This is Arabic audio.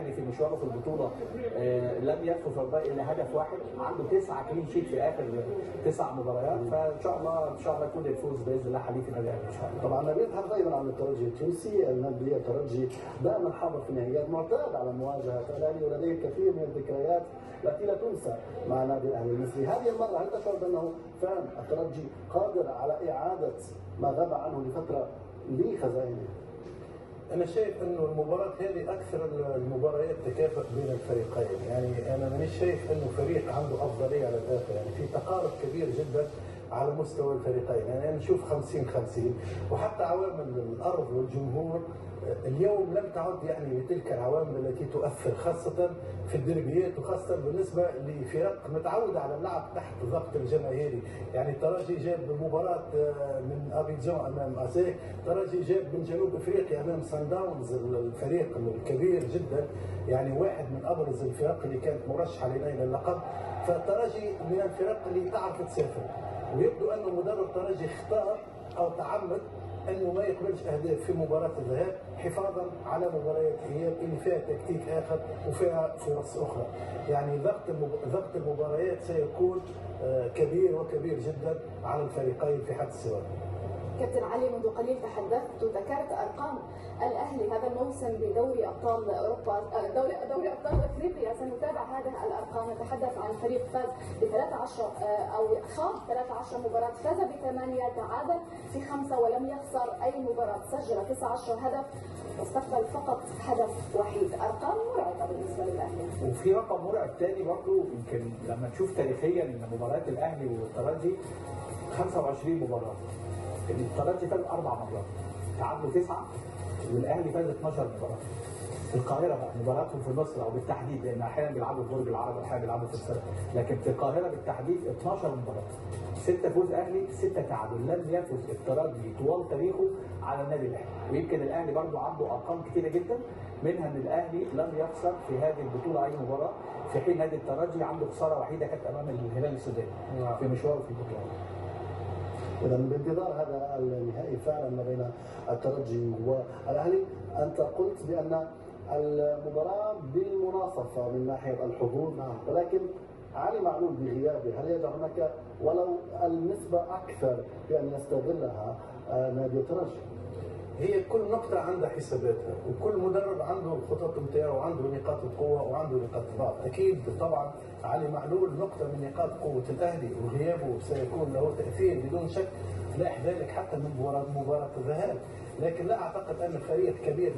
الاهلي في مشواره في البطوله لم يكفو فرضاء الا هدف واحد، عنده 9 كلين شيت في اخر 9 مباريات، فان شاء الله يكون الفوز باذن الله حليف النادي الاهلي ان شاء الله. طبعا نبيل تحدث ايضا عن الترجي التونسي، النادي الترجي دائما حاضر في النهائيات، معتاد على مواجهه الاهلي ولديه الكثير من الذكريات التي لا تنسى مع النادي الاهلي المصري. هذه المره هل تشعر بانه فعلا الترجي قادر على اعاده ما غاب عنه لفتره لخزائنه؟ أنا شايف إنه المباراة هذه أكثر المباريات تكافؤ بين الفريقين، يعني أنا مانيش شايف إنه فريق عنده أفضلية على الآخر، يعني في تقارب كبير جدا على مستوى الفريقين، يعني أنا نشوف 50-50، وحتى عوامل الأرض والجمهور اليوم لم تعد يعني بتلك العوامل التي تؤثر، خاصة في الدربيات وخاصة بالنسبة لفرق متعودة على اللعب تحت الضغط الجماهيري، يعني الترجي جاب مباراة من أبيجان أمام أساك، الترجي جاب من جنوب أفريقيا أمام سان داونز الفريق الكبير جدا، يعني واحد من أبرز الفرق اللي كانت مرشحة لنيل اللقب، فالترجي من الفرق اللي تعرف تسافر، ويبدو أنه مدرب الترجي اختار أو تعمد انه ما يقبلش اهداف في مباراه الذهاب حفاظا على مباريات الاياب اللي فيها تكتيك اخر وفيها فرص اخرى، يعني ضغط المباريات سيكون كبير وكبير جدا على الفريقين في حد السواء. كابتن علي، منذ قليل تحدثت وذكرت ارقام الاهلي هذا الموسم بدوري ابطال اوروبا، دوري ابطال افريقيا، سنتابع هذه الارقام. نتحدث عن فريق فاز ب 13 او خاض 13 مباراه، فاز ب8، تعادل في 5 ولم يخسر اي مباراه، سجل 19 هدف واستقبل فقط هدف وحيد، ارقام مرعبه بالنسبه للاهلي. وفي رقم مرعب ثاني برضه، يمكن لما تشوف تاريخيا ان مباريات الاهلي والترجي 25 مباراه، الترجي فاز 4 مرات، تعادلوا 9، والاهلي فاز 12 مباراه. في القاهره بقى مباراتهم في مصر او بالتحديد، لان احيانا بيلعبوا في برج العرب واحيانا بيلعبوا في السنه، لكن في القاهره بالتحديد 12 مباراه، 6 فوز اهلي 6 تعادل، لم يفز الترجي طوال تاريخه على النادي الاهلي، ويمكن الاهلي برضه عنده ارقام كثيره جدا، منها ان الاهلي لم يخسر في هذه البطوله اي مباراه، في حين نادي الترجي عنده خساره وحيده كانت امام الهلال السوداني في مشواره في البطوله. إذا بانتظار هذا النهائي فعلا ما بين الترجي والاهلي. انت قلت بان المباراه بالمناصفه من ناحيه الحضور، نعم، ولكن علي معلول بغيابه هل يجعل هناك ولو النسبه اكثر بان يستغلها نادي الترجي؟ هي كل نقطة عندها حساباتها، وكل مدرب عنده الخطط نتاعو وعنده نقاط القوة وعنده نقاط الضعف، أكيد طبعا علي معلول نقطة من نقاط قوة الأهلي، وغيابه سيكون له تأثير بدون شك، لاح ذلك حتى من مباراة الذهاب، لكن لا أعتقد أن فريق كبير